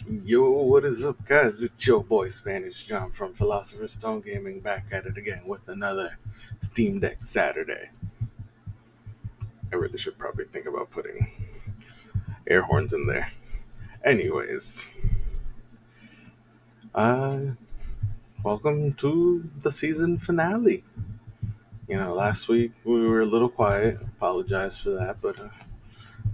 Yo, what is up, guys? It's your boy Spanish John from Philosopher's Stone Gaming, back at it again with another Steam Deck Saturday. I really should probably think about putting air horns in there. Anyways, uh, welcome to the season finale. Last week we were a little quiet. Apologize for that, but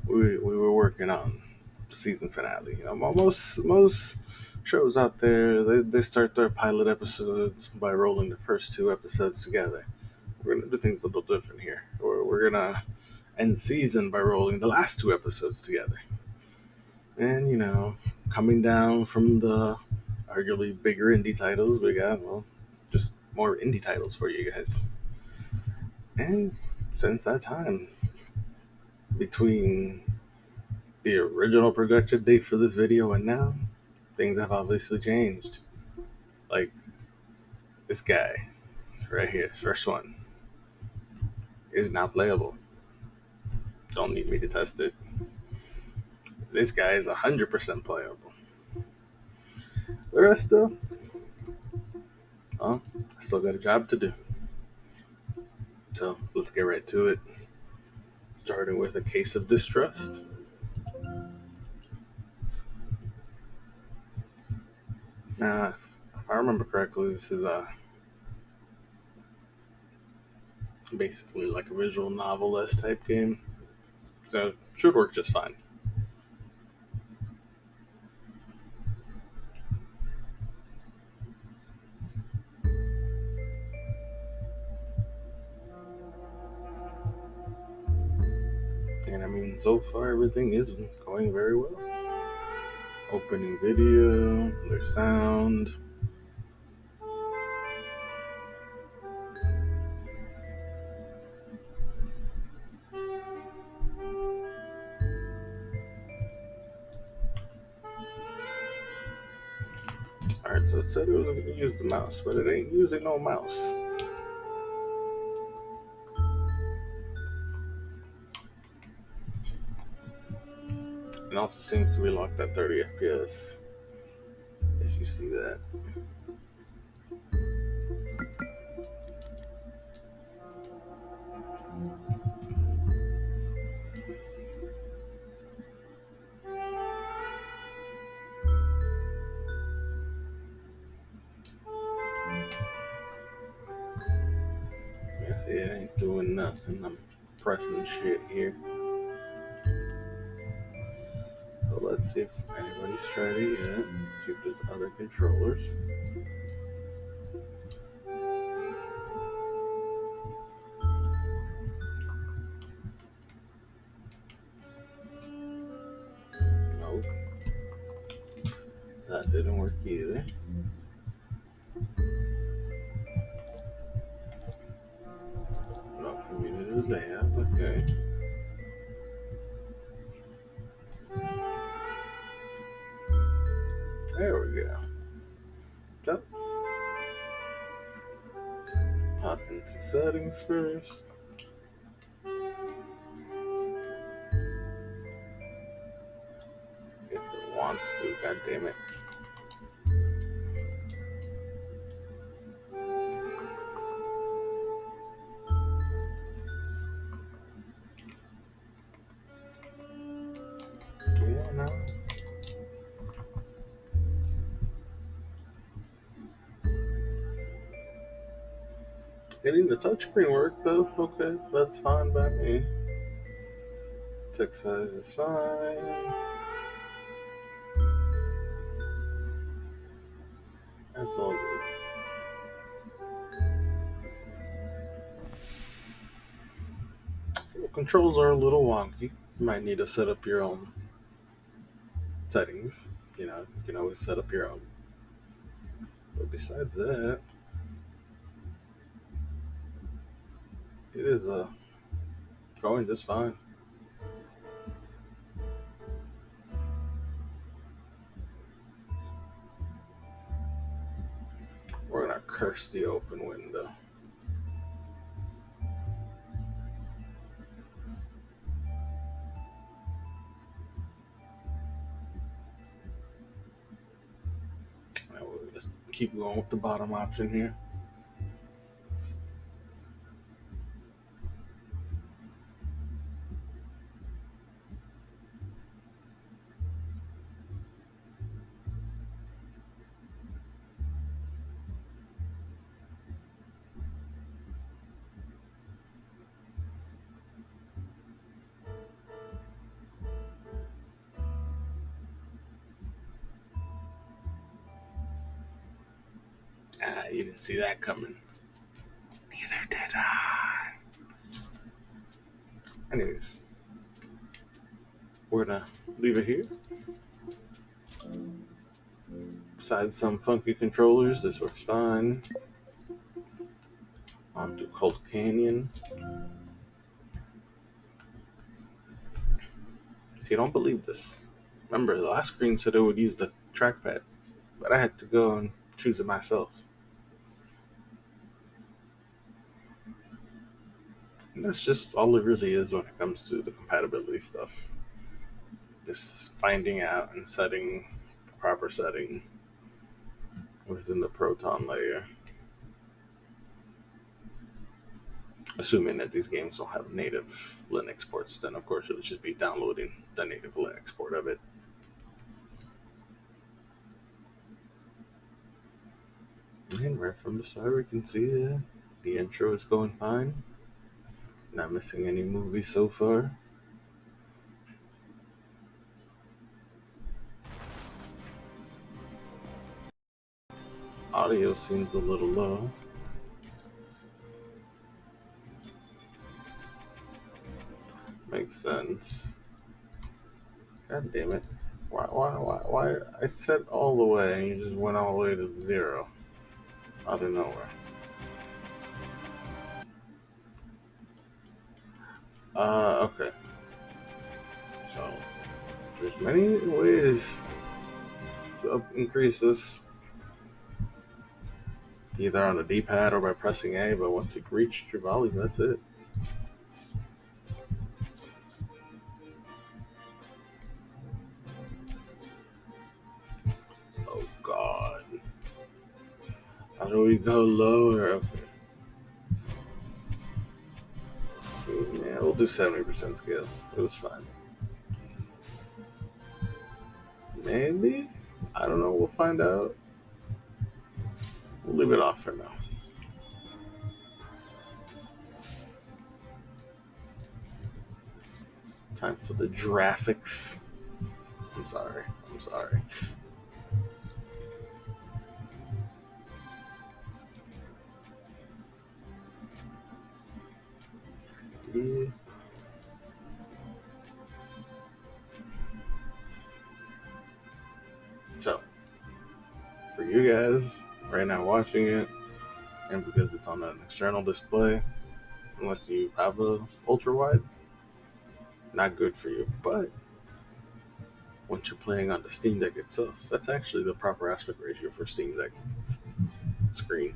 we were working on the season finale. Most shows out there they start their pilot episodes by rolling the first two episodes together. We're gonna do things a little different here. We're gonna end the season by rolling the last two episodes together. And coming down from the arguably bigger indie titles, we got just more indie titles for you guys. And since that time, between the original projected date for this video and now, things have obviously changed. Like this guy right here, first one, is not playable. Don't need me to test it. This guy is 100% playable. The rest, though, I still got a job to do. So let's get right to it. Starting with a Case of Distrust. If I remember correctly, this is basically like a visual novel-esque type game. So should work just fine. And I mean, so far everything is going very well. Opening video, there's sound. Alright, so it said it was going to use the mouse, but it ain't using no mouse. It also seems to be locked at 30 FPS, if you see that. Yeah, see, it ain't doing nothing. I'm pressing shit here. So let's see if anybody's tried it yet. See if there's other controllers. Nope. That didn't work either. No community layouts, okay. There we go. So, pop into settings first. If it wants to, god damn it. Yeah, no. Getting the touchscreen work though, okay, that's fine by me. Text size is fine. That's all good. So the controls are a little wonky. You might need to set up your own settings. You can always set up your own. But besides that, it is going just fine. We're gonna curse the open window. Let's keep going with the bottom option here. You didn't see that coming. Neither did I. Anyways, we're gonna leave it here. Besides some funky controllers, this works fine. On to Colt Canyon. So you don't believe this. Remember, the last screen said it would use the trackpad, but I had to go and choose it myself. And that's just all it really is when it comes to the compatibility stuff. Just finding out and setting the proper setting within the Proton layer. Assuming that these games don't have native Linux ports, then of course it'll just be downloading the native Linux port of it. And right from the start, we can see that the intro is going fine. Not missing any movies so far. Audio seems a little low. Makes sense. God damn it. Why? I set all the way and you just went all the way to 0. Out of nowhere. Okay. So, there's many ways to increase this. Either on the D-pad or by pressing A, but once you reach your volume, that's it. Oh god. How do we go lower? Okay. Yeah, we'll do 70% scale. It was fine. Maybe? I don't know. We'll find out. We'll leave it off for now. Time for the graphics. I'm sorry. Yeah. So, for you guys right now watching it, and because it's on an external display, unless you have a ultra wide, not good for you. But once you're playing on the Steam Deck itself, that's actually the proper aspect ratio for Steam Deck screen.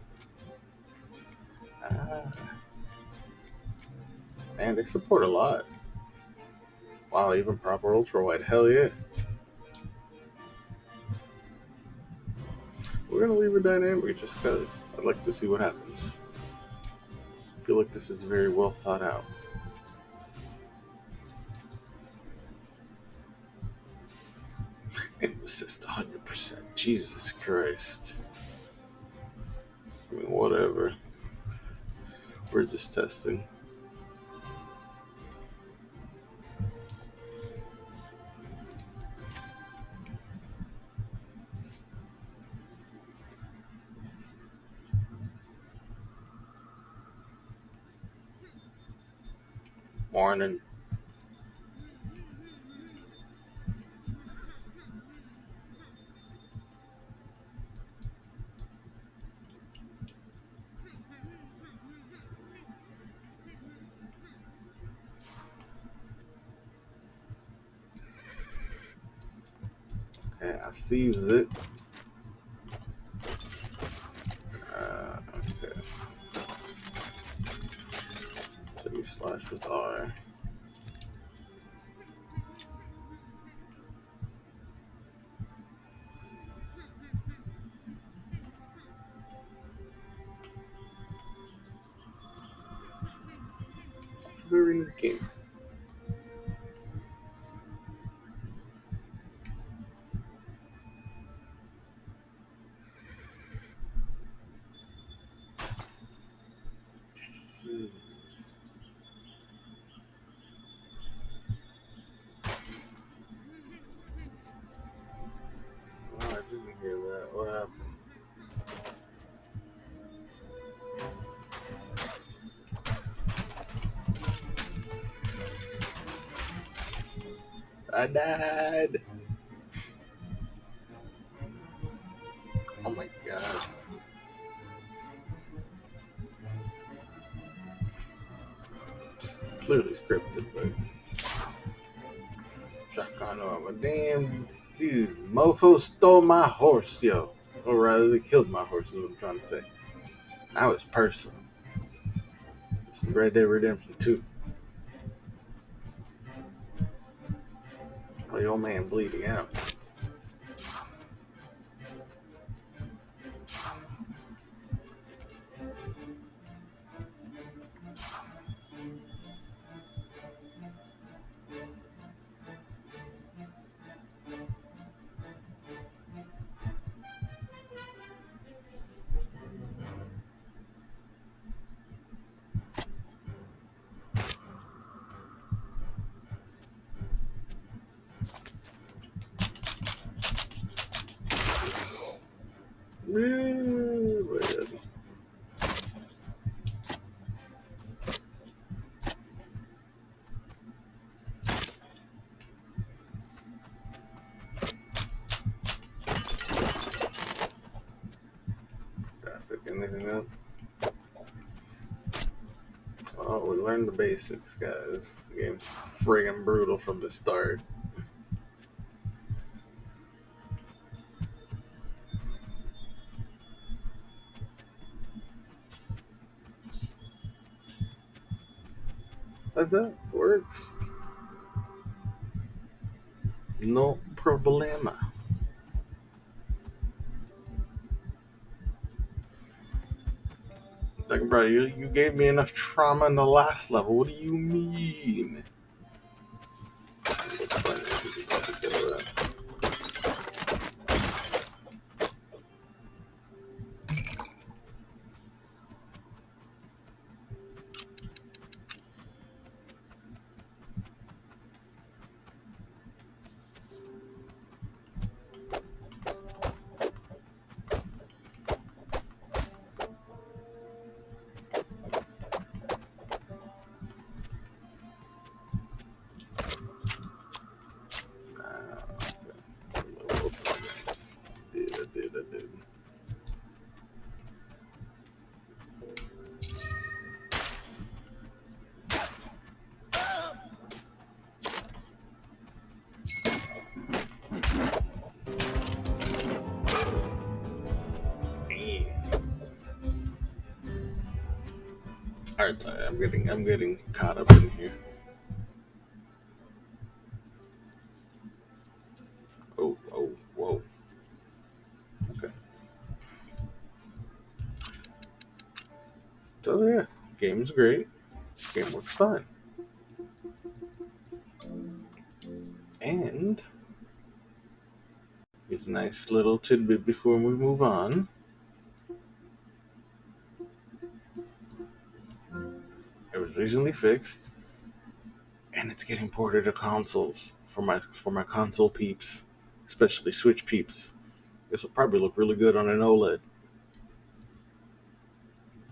Man, they support a lot. Wow, even proper ultra wide. Hell yeah. We're gonna leave it dynamic just because I'd like to see what happens. I feel like this is very well thought out. It was just 100%. Jesus Christ. I mean, whatever. We're just testing. Morning. Okay, I sees it. Okay. So you slash with R. It's a very neat game. Jeez. Oh, I didn't hear that. What happened? I died. Oh my god. Just clearly scripted, but shotgun armor. Damn, these mofos stole my horse, yo. Or rather, they killed my horse, is what I'm trying to say. Now it's personal. This is Red Dead Redemption 2. Oh, your man bleeding out. Red. Pick anything up. Oh, we learned the basics, guys. The game's friggin' brutal from the start. As that works, no problema. Like, bro, you gave me enough trauma in the last level. What do you mean? Did. Alright, sorry, I'm getting caught up in here. Oh, whoa. Okay. So yeah, game is great. Game looks fun. And it's a nice little tidbit before we move on. It was recently fixed, and it's getting ported to consoles for my console peeps, especially Switch peeps. This will probably look really good on an OLED.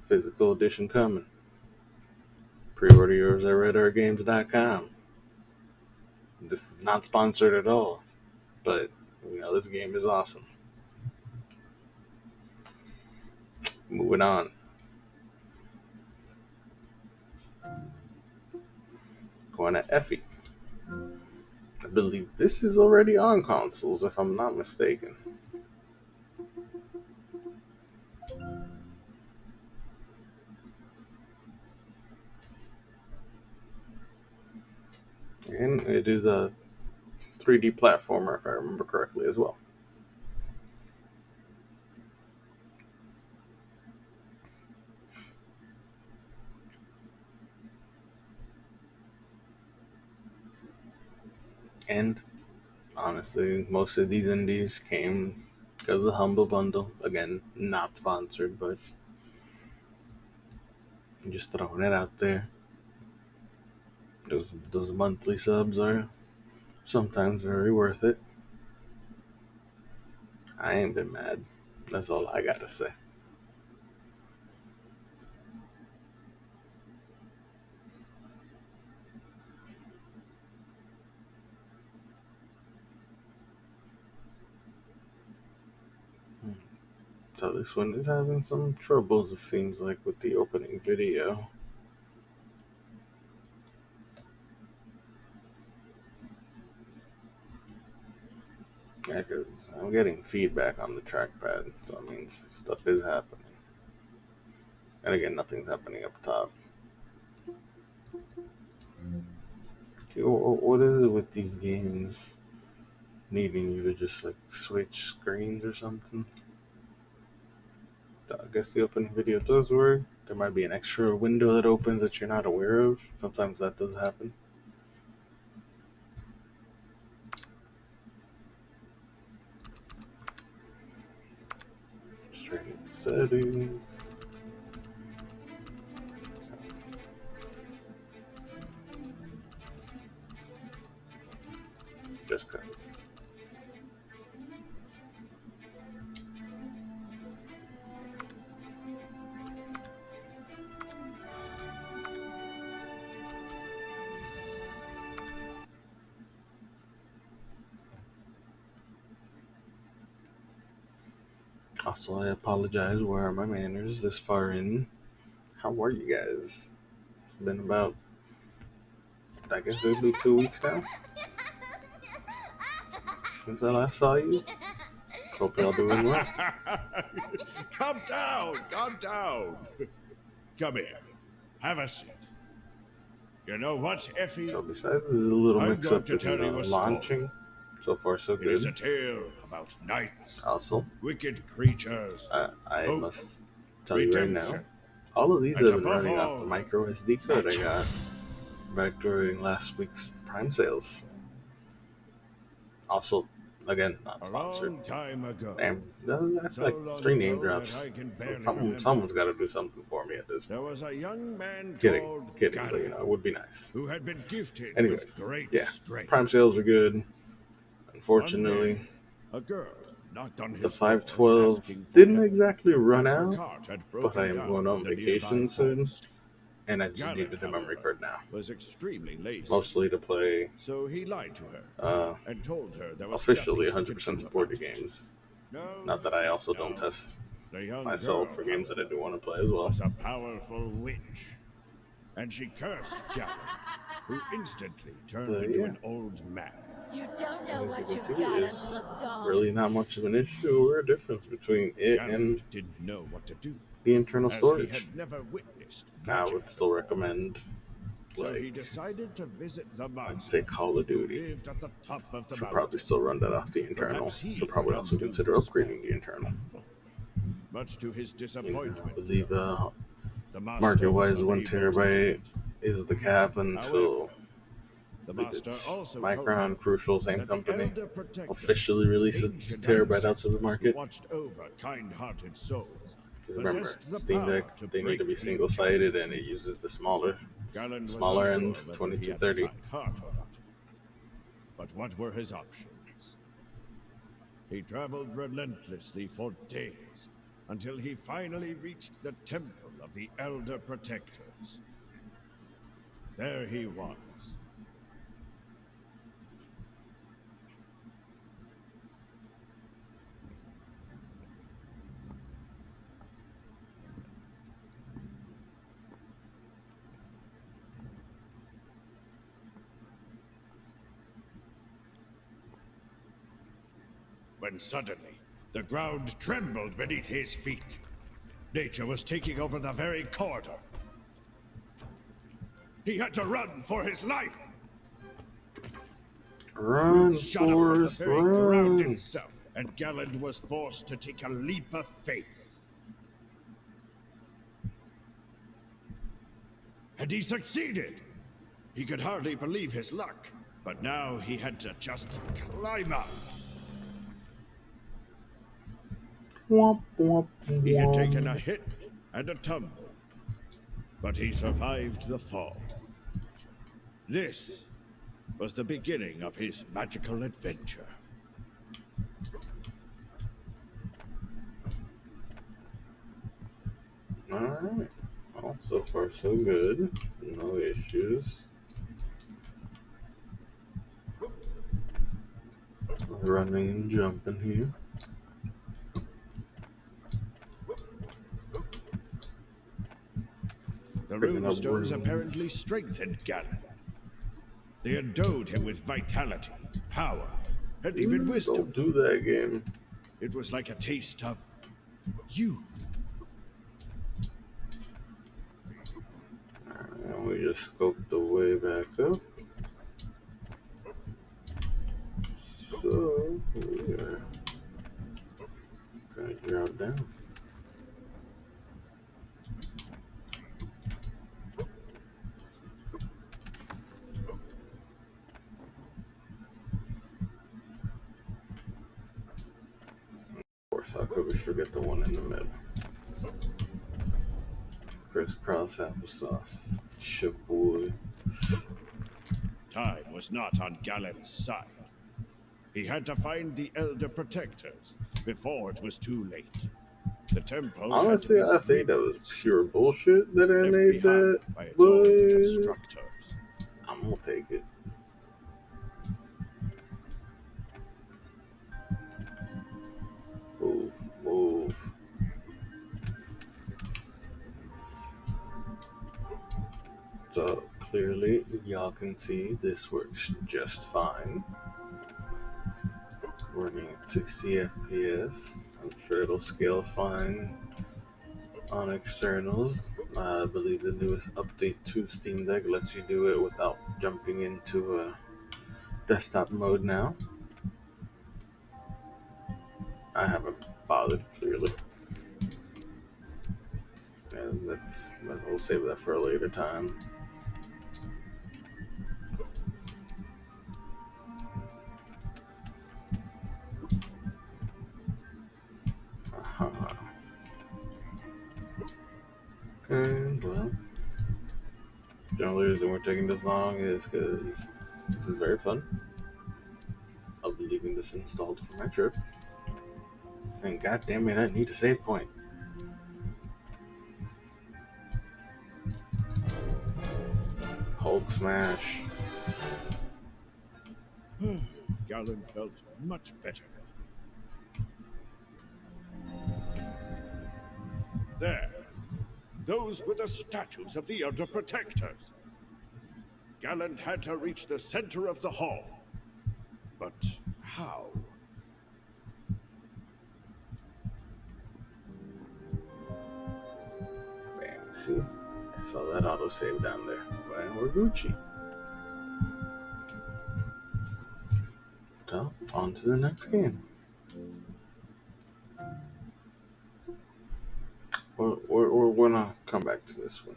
Physical edition coming. Pre-order yours at RedRGames.com. This is not sponsored at all, but this game is awesome. Moving on. Going to Effie. I believe this is already on consoles, if I'm not mistaken. And it is a 3D platformer, if I remember correctly, as well. And honestly, most of these indies came because of the Humble Bundle. Again, not sponsored, but just throwing it out there. Those monthly subs are sometimes very worth it. I ain't been mad. That's all I gotta say. So this one is having some troubles, it seems like, with the opening video. Yeah, because I'm getting feedback on the trackpad, so it means stuff is happening. And again, nothing's happening up top. What is it with these games needing you to just like switch screens or something? I guess the opening video does work. There might be an extra window that opens that you're not aware of. Sometimes that does happen. Straight into settings. Just cause. Also, I apologize. Where are my manners this far in? How are you guys? It's been about, I guess it'll be 2 weeks now since I last saw you. Hope y'all doing well. Calm down, calm down. Come here, have a seat. You know what, Effie? So besides, there's a little I'm mix going up to in tell you the a launching. So far, so It is a good. tale about knights, Also, wicked creatures, I hope, must tell you right now, redemption, all of these and have been above running off the all, micro SD card I magic. got back during last week's Prime sales. Also, again, not A sponsored. long time ago. And that's So like long 3 name ago that drops. I can So barely remember. someone's got to do something for me at this There point. was a young man Kidding, called kidding, but Canyon it would be nice. who had been gifted with Anyways, great yeah, strength. Prime sales are good. One Unfortunately, day, a girl knocked on the his door 512 asking for didn't help, exactly run as her out, cart had but I broken am down going on in the nearby vacation soon, forest. and I just Galen, needed a memory however, card now. was extremely lazy, Mostly to play so he lied to her and told her there was officially nothing he could 100% do supported about it. games. No, Not that I also don't no. test The young myself girl, for games that I however, do want to play as well. was a powerful witch, and she cursed Galen, who instantly turned But into yeah, an old man. You don't know as you what can you've see, got there's until it's gone. really not much of an issue or a difference between it and Galen didn't know what to do, the internal as he storage. had never witnessed I magic would still before. recommend, So he like, decided to visit the I'd mountain, say Call of who Duty. lived at the top of the Should mountain. probably still run that off the internal. Perhaps he Should could probably also undo consider the spell. upgrading the internal. Much to his I disappointment, believe the master market-wise, was 1 unable to do terabyte it. is the cap However, until the I think master it's also told Micron, him Crucial, same that the company, elder protectors, officially releases ancient terabyte out to the ancestors market. who watched over kind-hearted souls, Because remember, possessed the Steam power Deck, to they need to break be the single-sided, and it uses the smaller Galen was end, unsure whether he had the 2230. kind heart or not. But what were his options? He traveled relentlessly for days until he finally reached the temple of the Elder Protectors. There he was. When suddenly, the ground trembled beneath his feet. Nature was taking over the very corridor. He had to run for his life. Run, Roots shot up from the Forrest, very ground run! itself, and Galen was forced to take a leap of faith. And he succeeded! He could hardly believe his luck, But now he had to just climb up. Womp, womp, He had taken a womp. hit and a tumble, but he survived the fall. This was the beginning of his magical adventure. Alright. Well, so far so good. No issues. Running and jumping here. The Picking up runestones apparently runes. strengthened Galen. They endowed him with vitality, power, and even wisdom. Don't do that, game. It was like a taste of youth. And we just scoped the way back up. So, we are going to drop down. Of course, how could we forget the one in the middle? Crisscross applesauce. Shaboy. Time was not on Galen's side. He had to find the Elder Protectors before it was too late. The temple had to Honestly, be I think that rebuilt, was pure bullshit that I left made behind that, by its own but constructors. I'm gonna take it. Move, move. So clearly, y'all can see this works just fine. Running at 60 FPS. I'm sure it'll scale fine on externals. I believe the newest update to Steam Deck lets you do it without jumping into a desktop mode now. I haven't bothered, clearly. And we'll save that for a later time. Uh-huh. And well, the only reason we're taking this long is because this is very fun. I'll be leaving this installed for my trip. And god damn it, I need a save point. Hulk smash. Galen felt much better. There. Those were the statues of the Elder Protectors. Galen had to reach the center of the hall. But how? Bam, see? I saw that autosave down there. Well, we're Gucci. So, on to the next game. We're gonna come back to this one.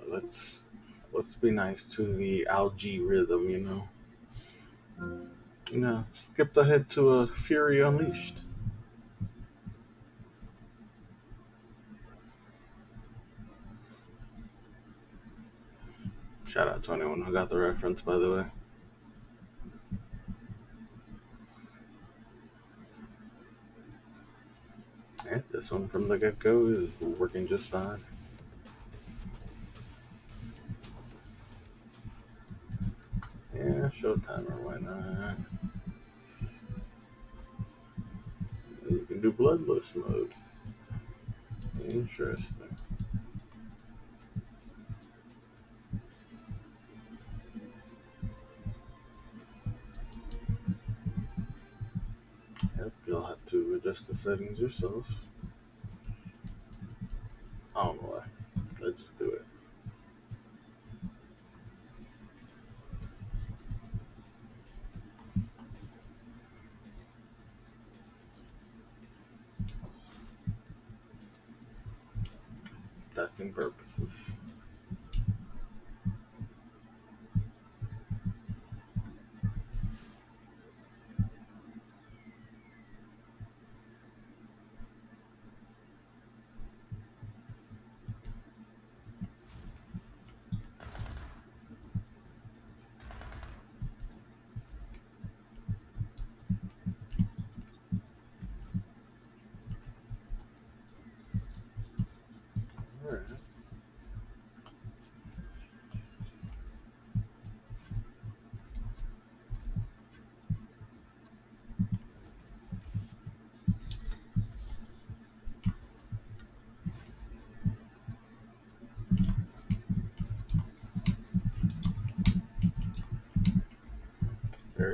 Let's be nice to the algae rhythm, you know. Skip ahead to a Fury Unleashed. Shout out to anyone who got the reference, by the way. And this one from the get-go is working just fine. Yeah, show timer, why not? You can do bloodless mode. Interesting. Yep, you'll have to adjust the settings yourself. I don't know why. Let's do it. Testing purposes.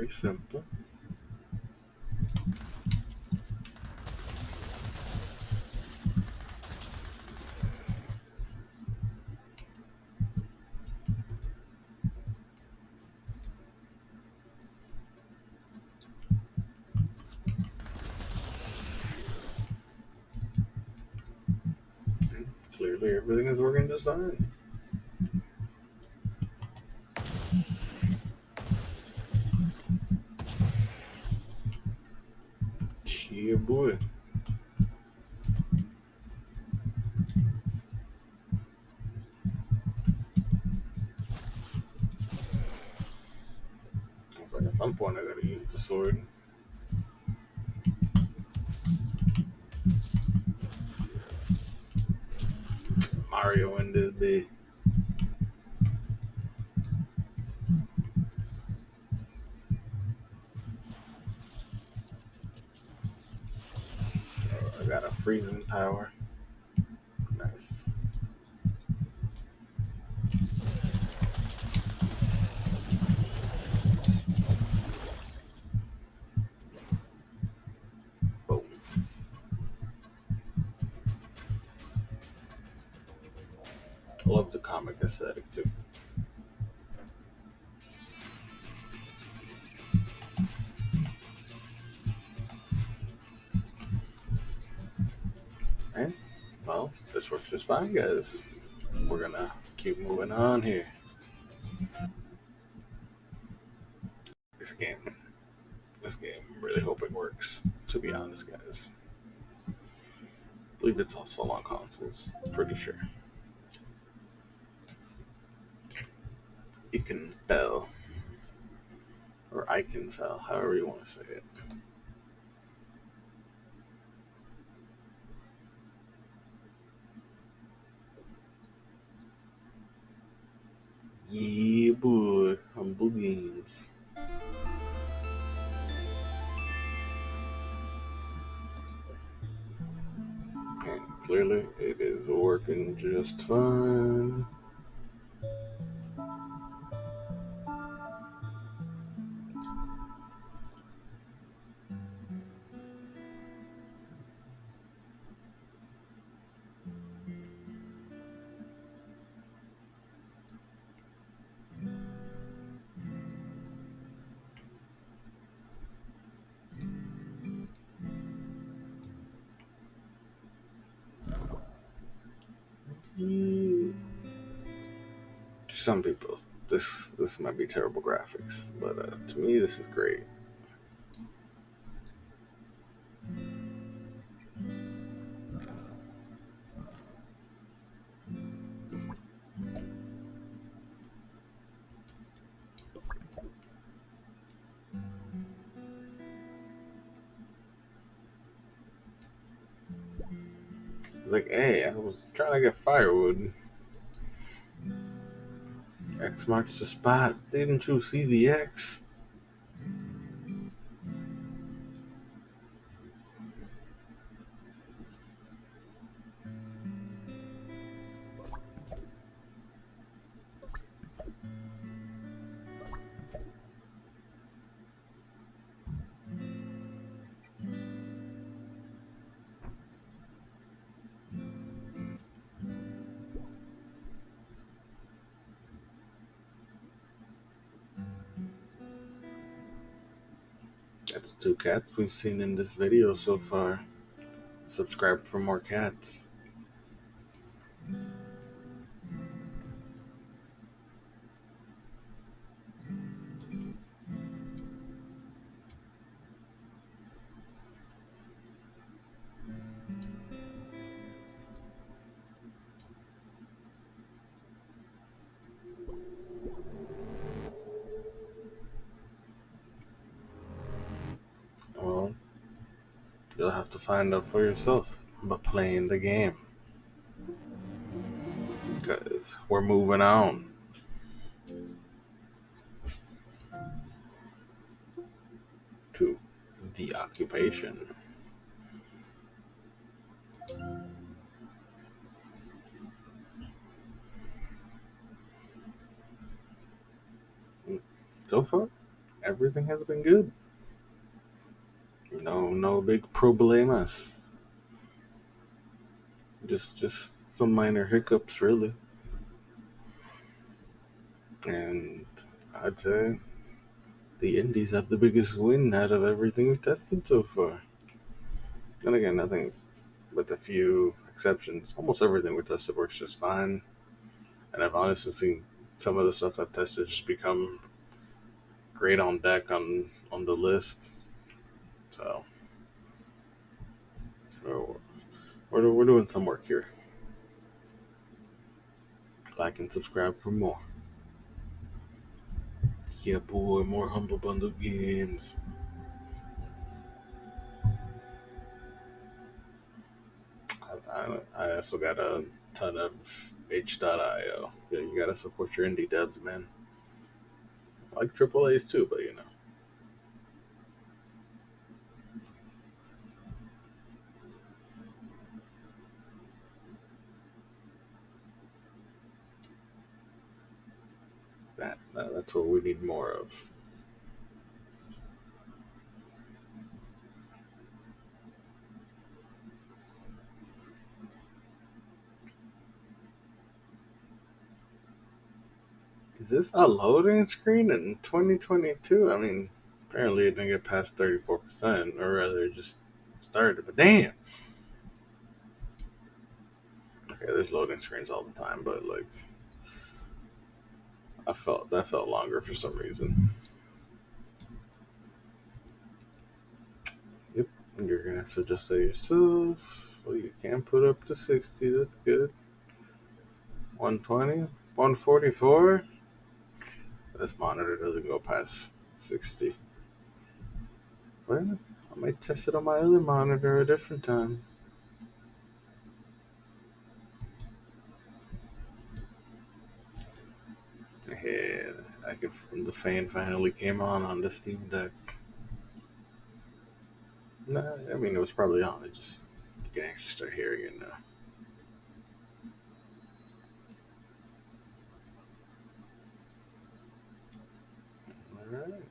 Very simple. Clearly, everything is working just fine. Yeah, boy. I was like, at some point, I gotta use the sword. Mario ended the. I got a freezing power. Nice. Boom. I love the comic aesthetic too. And, well, this works just fine, guys. We're gonna keep moving on here. This game. This game, I'm really hope it works, to be honest, guys. I believe it's also on consoles. Pretty sure. Ikenfell. Or Ikenfell, however you want to say it. Yeah, boy. Humble Games. And clearly, it is working just fine. To some people, this might be terrible graphics, but to me, this is great. It's like, hey, I was trying to get firewood. X marks the spot. Didn't you see the X? That's two cats we've seen in this video so far. Subscribe for more cats. Well, you'll have to find out for yourself by playing the game. Because we're moving on to the occupation. So far, everything has been good. No big problemas. Just some minor hiccups, really. And I'd say the Indies have the biggest win out of everything we've tested so far. And again, nothing with a few exceptions. Almost everything we tested works just fine. And I've honestly seen some of the stuff I've tested just become great on deck on the list. So we're doing some work here. Like and subscribe for more. Yeah, boy, more Humble Bundle games. I also got a ton of H.io. Yeah, you gotta support your indie devs, man. I like triple A's too, but that's what we need more of. Is this a loading screen in 2022? I mean, apparently it didn't get past 34%, or rather, it just started. But damn. Okay, there's loading screens all the time, but like, I felt that felt longer for some reason. Yep, you're gonna have to adjust that yourself. Well, you can put up to 60. That's good. 120, 144. This monitor doesn't go past 60. Well, I might test it on my other monitor a different time. Yeah, the fan finally came on the Steam Deck. Nah, I mean, it was probably on. It just, you can actually start hearing it now. Alright.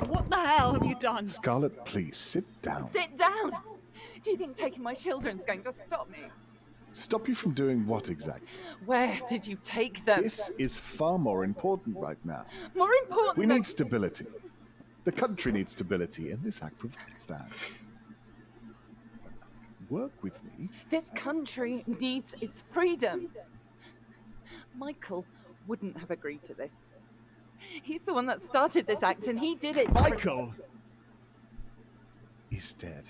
What the hell have you done? Scarlet, please sit down. Sit down! Do you think taking my children's going to stop me? Stop you from doing what exactly? Where did you take them? This is far more important right now. More important We than... need stability. The country needs stability, and this act provides that. Work with me. This country needs its freedom. Michael wouldn't have agreed to this. He's the one that started this act, and he did it... Michael! He's dead.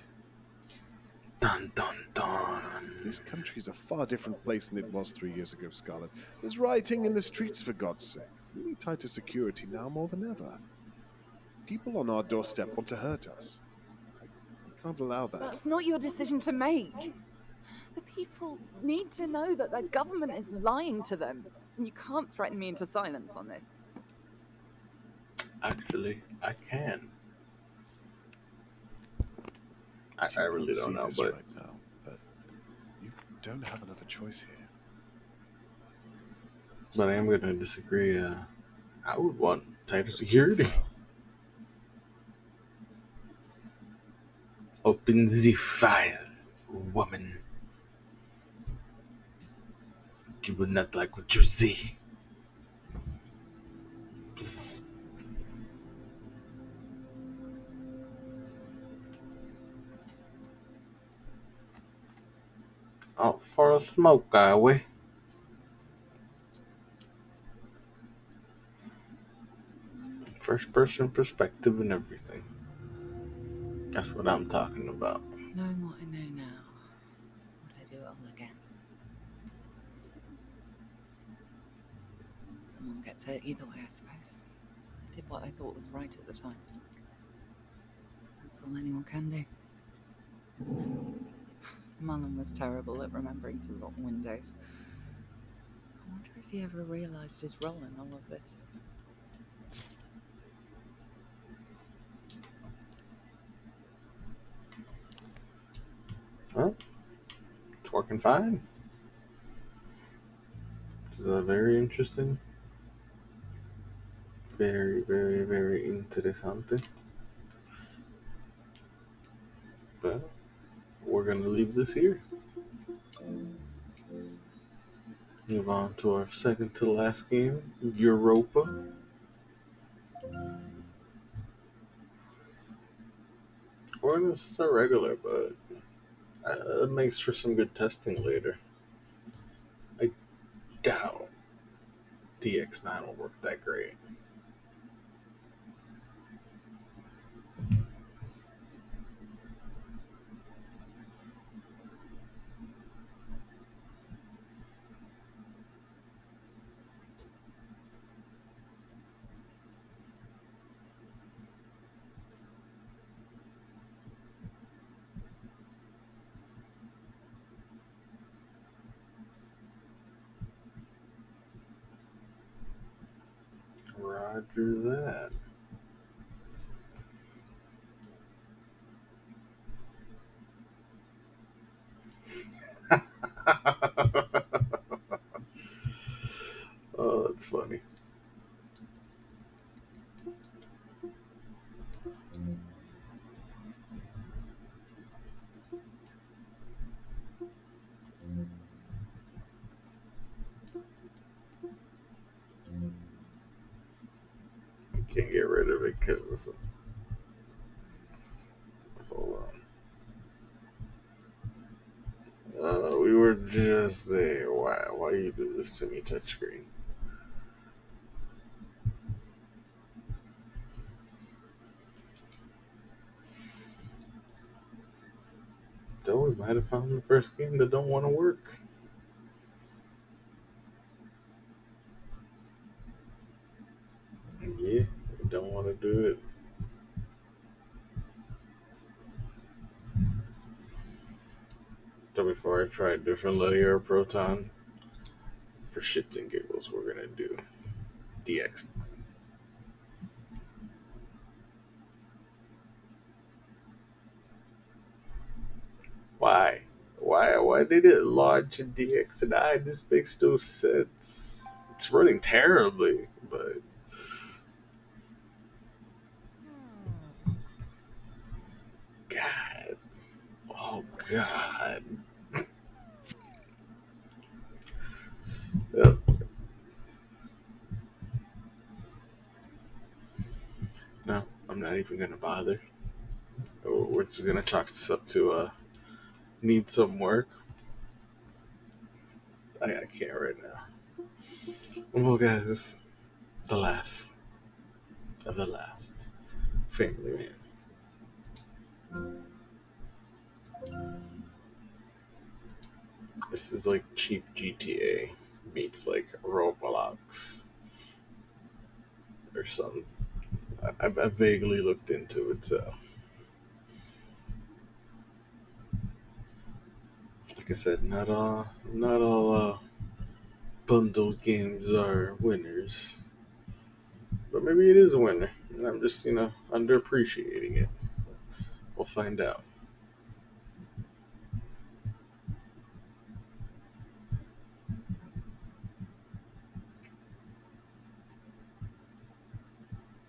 Dun dun dun. This country is a far different place than it was 3 years ago, Scarlet. There's rioting in the streets, for God's sake. We need tighter security now more than ever. People on our doorstep want to hurt us. I can't allow that. That's not your decision to make. The people need to know that their government is lying to them. And you can't threaten me into silence on this. Actually, I can. I really don't know, but right now, but you don't have another choice here. but I am going to disagree. I would want tighter security. Open the file, woman. You will not like what you see. Psst. Out for a smoke, are we? First person perspective and everything. That's what I'm talking about. Knowing what I know now, would I do it all again? Someone gets hurt either way, I suppose. I did what I thought was right at the time. That's all anyone can do, isn't it? Mullen was terrible at remembering to lock windows. I wonder if he ever realised his role in all of this. Well, it's working fine. This is a very interesting. Very, very, very interesante. But we're going to leave this here. Move on to our second to last game, Youropa. Or it's a regular, but it makes for some good testing later. I doubt DX9 will work that great. Roger that. Oh, that's funny. Can't get rid of it because. Hold on. We were just there. Why you do this to me, touchscreen? Though we might have found the first game that don't want to work. Yeah, we don't want to do it. So before I try a different layer of Proton, for shits and giggles, we're gonna do DX. Why? Why did it launch in DX9? This makes no sense. It's running terribly, but God. Oh God. Yep. No, I'm not even gonna bother. We're just gonna chalk this up to need some work. I can't right now. Well, guys, the last of the last family man. This is like cheap GTA meets like Roblox or something. I vaguely looked into it, so like I said, not all bundled games are winners, but maybe it is a winner, and I'm just underappreciating it. We'll find out.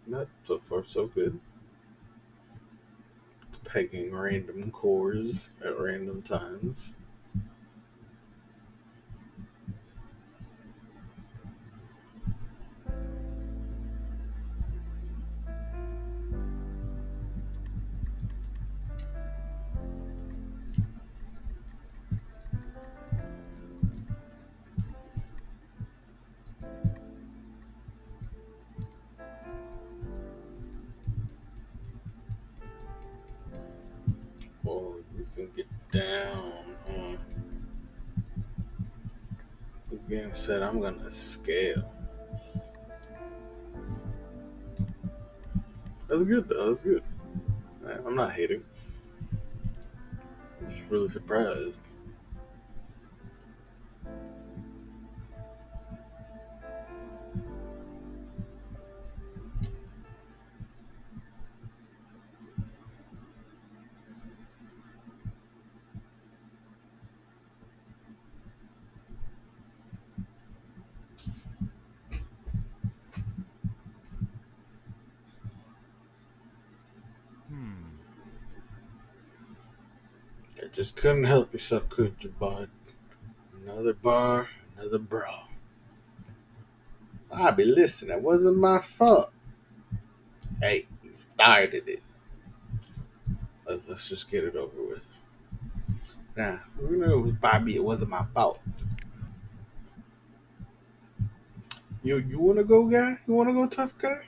But so far so good. Pegging random cores at random times. Oh, you can get down. This game said I'm gonna scale. That's good though. That's good. I'm not hating. I'm just really surprised. Hmm. You just couldn't help yourself, could you, bud? Another bar, another bro. Bobby, listen, it wasn't my fault. Hey, he started it. Let's just get it over with. Nah, we know it was Bobby. It wasn't my fault. You wanna go, guy? You wanna go, tough guy?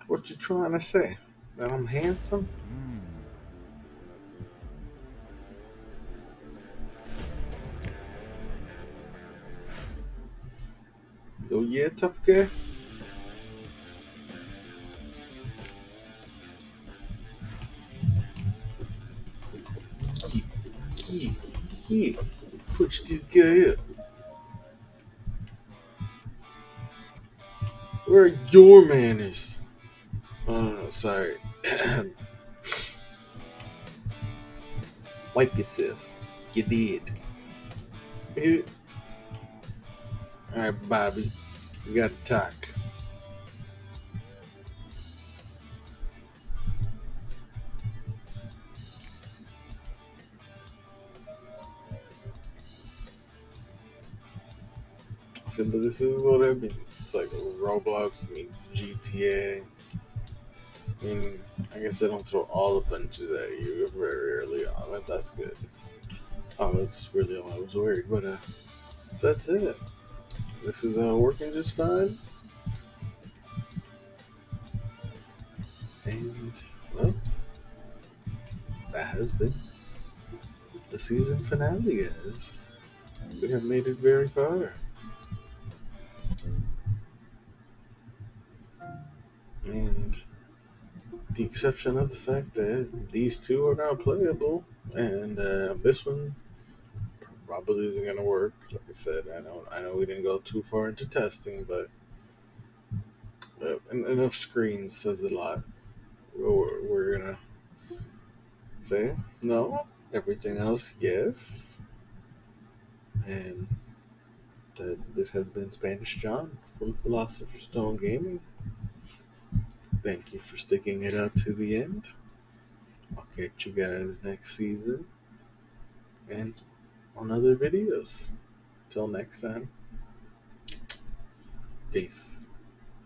What you trying to say? That I'm handsome? Hmm. Oh yeah, tough guy. Yeah, yeah. Push this guy up. Where are your manners? Oh no, sorry. Wipe yourself. You did. All right, Bobby. We got to talk. So, but this is what I mean. It's like Roblox meets GTA. I mean, I guess they don't throw all the punches at you very early on, but that's good. Oh, that's really all I was worried. But that's it. This is working just fine. And, well, that has been the season finale, guys. We have made it very far. And the exception of the fact that these two are now playable, and this one probably isn't going to work. Like I said, I know we didn't go too far into testing, but enough screens says a lot. We're going to say no, everything else, yes. And this has been Spanish John from Philosopher's Stone Gaming. Thank you for sticking it out to the end. I'll catch you guys next season and on other videos. Till next time, peace.